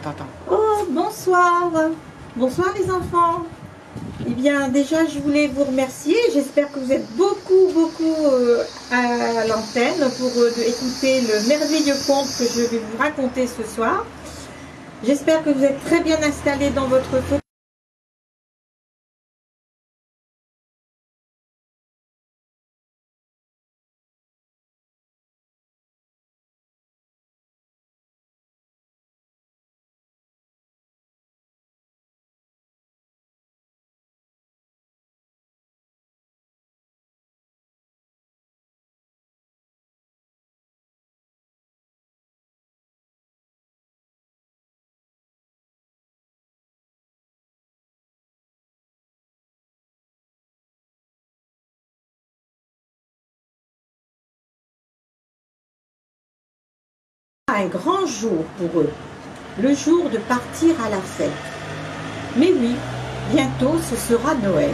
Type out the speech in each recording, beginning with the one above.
attends. Oh, bonsoir. Bonsoir les enfants. Eh bien, déjà, je voulais vous remercier. J'espère que vous êtes beaucoup à l'antenne pour écouter le merveilleux conte que je vais vous raconter ce soir. J'espère que vous êtes très bien installés dans votre fauteuil. Un grand jour pour eux, le jour de partir à la fête. Mais oui, bientôt ce sera Noël.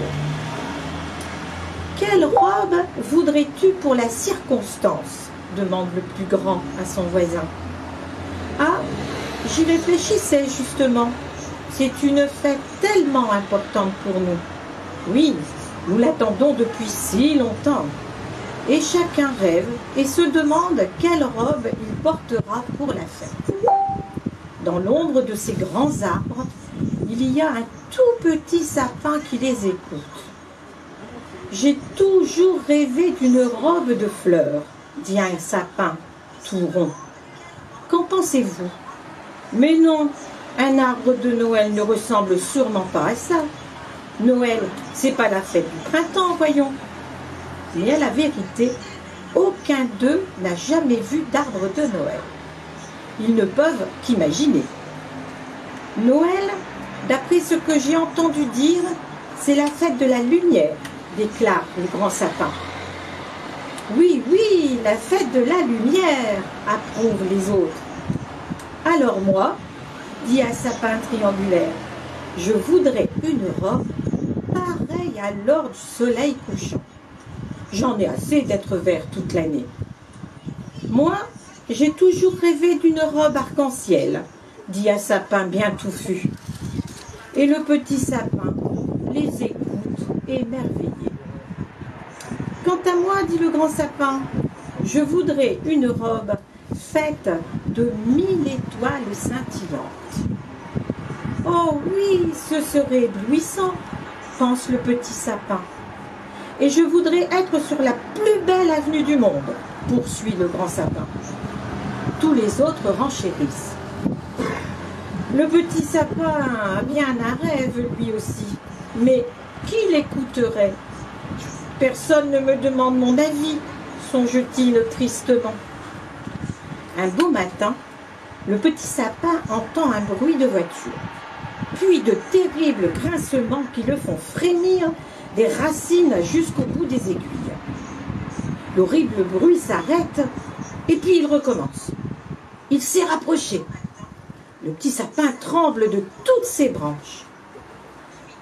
Quelle robe voudrais-tu pour la circonstance? Demande le plus grand à son voisin. Ah, j'y réfléchissais justement. C'est une fête tellement importante pour nous. Oui, nous l'attendons depuis si longtemps. Et chacun rêve et se demande quelle robe il portera pour la fête. Dans l'ombre de ces grands arbres, il y a un tout petit sapin qui les écoute. J'ai toujours rêvé d'une robe de fleurs, dit un sapin tout rond. Qu'en pensez-vous? Mais non, un arbre de Noël ne ressemble sûrement pas à ça. Noël, c'est pas la fête du printemps, voyons. Mais à la vérité, aucun d'eux n'a jamais vu d'arbre de Noël. Ils ne peuvent qu'imaginer. Noël, d'après ce que j'ai entendu dire, c'est la fête de la lumière, déclare le grand sapin. Oui, oui, la fête de la lumière, approuvent les autres. Alors moi, dit un sapin triangulaire, je voudrais une robe pareille à l'or du soleil couchant. J'en ai assez d'être vert toute l'année. Moi, j'ai toujours rêvé d'une robe arc-en-ciel, dit un sapin bien touffu. Et le petit sapin les écoute émerveillé. Quant à moi, dit le grand sapin, je voudrais une robe faite de 1000 étoiles scintillantes. Oh oui, ce serait éblouissant, pense le petit sapin. Et je voudrais être sur la plus belle avenue du monde, poursuit le grand sapin. Tous les autres renchérissent. Le petit sapin a bien un rêve, lui aussi. Mais qui l'écouterait? Personne ne me demande mon avis, songe-t-il tristement. Un beau matin, le petit sapin entend un bruit de voiture, puis de terribles grincements qui le font frémir des racines jusqu'au bout des aiguilles. L'horrible bruit s'arrête et puis il recommence. Il s'est rapproché. Le petit sapin tremble de toutes ses branches.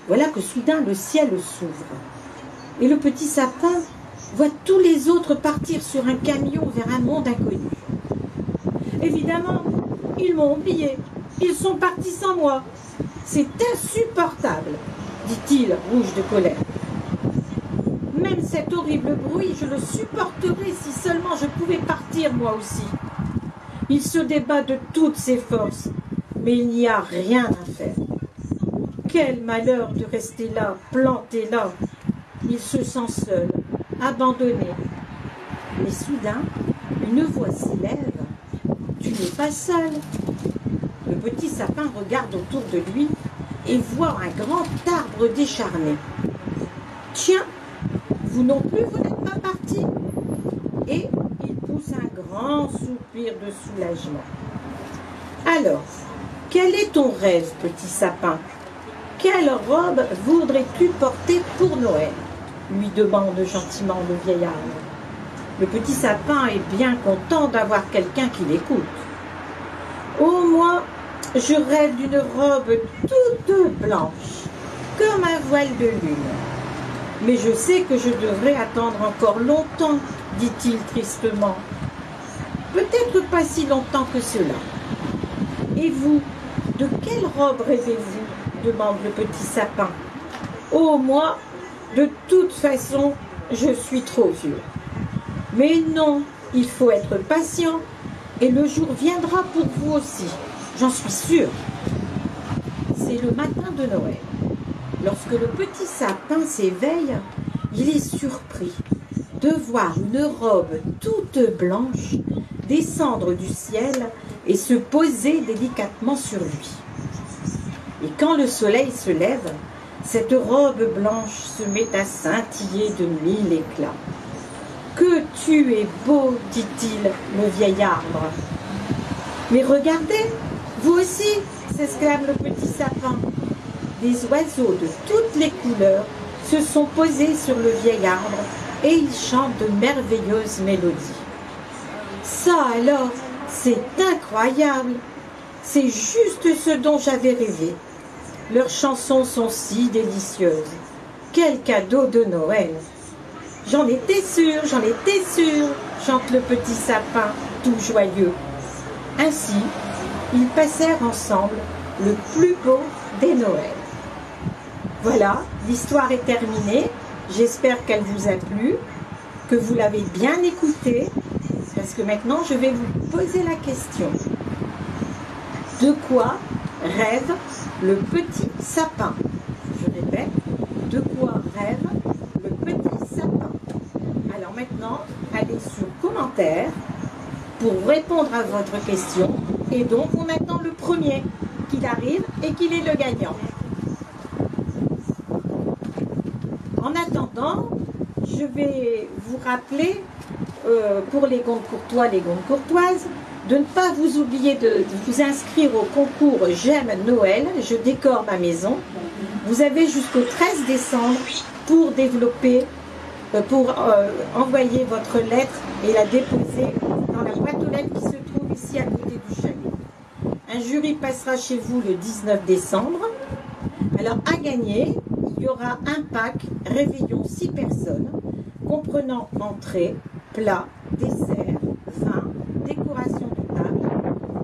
Voilà que soudain le ciel s'ouvre et le petit sapin voit tous les autres partir sur un camion vers un monde inconnu. Évidemment, ils m'ont oublié. Ils sont partis sans moi. C'est insupportable, dit-il, rouge de colère. Même cet horrible bruit, je le supporterais si seulement je pouvais partir moi aussi. Il se débat de toutes ses forces, mais il n'y a rien à faire. Quel malheur de rester là, planté là. Il se sent seul, abandonné. Mais soudain, une voix s'élève. Tu n'es pas seul. Le petit sapin regarde autour de lui et voit un grand arbre décharné. Tiens, vous non plus, vous n'êtes pas parti. Et il pousse un grand soupir de soulagement. Alors, quel est ton rêve, petit sapin? Quelle robe voudrais-tu porter pour Noël? Lui demande gentiment le vieil arbre. Le petit sapin est bien content d'avoir quelqu'un qui l'écoute. Oh, moi, je rêve d'une robe toute blanche, comme un voile de lune. Mais je sais que je devrais attendre encore longtemps, dit-il tristement. Peut-être pas si longtemps que cela. Et vous, De quelle robe rêvez-vous? Demande le petit sapin. Oh, moi, de toute façon, je suis trop vieux. Mais non, il faut être patient et le jour viendra pour vous aussi, j'en suis sûre. C'est le matin de Noël. Lorsque le petit sapin s'éveille, il est surpris de voir une robe toute blanche descendre du ciel et se poser délicatement sur lui. Et quand le soleil se lève, cette robe blanche se met à scintiller de mille éclats. « Que tu es beau, dit-il, le vieil arbre. »« Mais regardez, vous aussi, s'exclame le petit sapin. Des oiseaux de toutes les couleurs se sont posés sur le vieil arbre et ils chantent de merveilleuses mélodies. Ça alors, c'est incroyable. C'est juste ce dont j'avais rêvé. Leurs chansons sont si délicieuses. Quel cadeau de Noël! J'en étais sûre, chante le petit sapin, tout joyeux. Ainsi, ils passèrent ensemble le plus beau des Noëls. Voilà, l'histoire est terminée. J'espère qu'elle vous a plu, que vous l'avez bien écoutée, parce que maintenant je vais vous poser la question. De quoi rêve le petit sapin? Je répète, de quoi rêve le petit sapin? Alors maintenant, allez sur commentaire pour répondre à votre question. Et donc, on attend le premier qu'il arrive et qu'il est le gagnant. En attendant, je vais vous rappeler, pour les contes courtois, les contes courtoises, de ne pas vous oublier de vous inscrire au concours J'aime Noël, je décore ma maison. Vous avez jusqu'au 13 décembre pour développer, envoyer votre lettre et la déposer dans la boîte aux lettres qui se trouve ici à côté du chalet. Un jury passera chez vous le 19 décembre. Alors à gagner, il y aura un pack réveillon 6 personnes, comprenant entrée, plat, dessert, vin, décoration de table,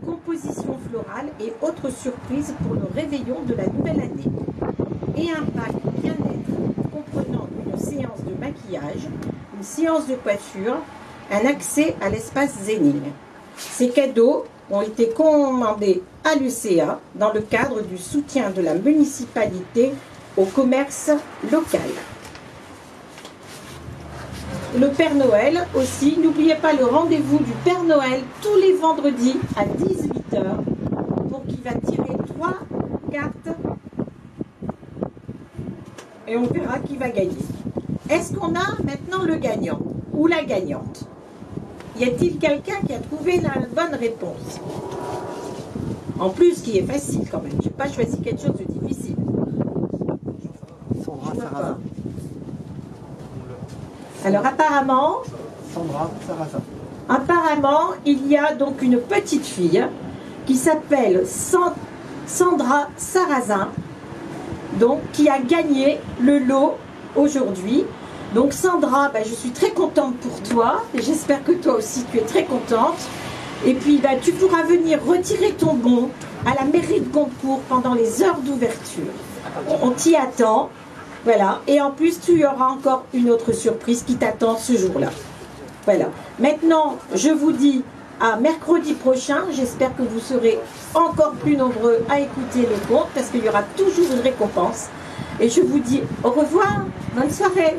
composition florale et autres surprises pour le réveillon de la nouvelle année. Et un pack bien-être comprenant une séance de maquillage, une séance de coiffure, un accès à l'espace Zénil. Ces cadeaux ont été commandés à l'UCA dans le cadre du soutien de la municipalité au commerce local. Le Père Noël aussi, n'oubliez pas le rendez-vous du Père Noël tous les vendredis à 18 h pour qu'il va tirer 3 cartes et on verra qui va gagner. Est-ce qu'on a maintenant le gagnant ou la gagnante? Y a-t-il quelqu'un qui a trouvé la bonne réponse? En plus, qui est facile quand même. Je n'ai pas choisi quelque chose de difficile. Sandra Sarrazin. Alors apparemment, Sandra Sarrazin. Apparemment, il y a donc une petite fille qui s'appelle Sandra Sarrazin, donc qui a gagné le lot aujourd'hui. Donc Sandra, je suis très contente pour toi, et j'espère que toi aussi tu es très contente. Et puis tu pourras venir retirer ton bon à la mairie de Goncourt pendant les heures d'ouverture. On t'y attend, voilà. Et en plus, tu auras encore une autre surprise qui t'attend ce jour-là. Voilà. Maintenant, je vous dis à mercredi prochain. J'espère que vous serez encore plus nombreux à écouter le conte parce qu'il y aura toujours une récompense. Et je vous dis au revoir, bonne soirée.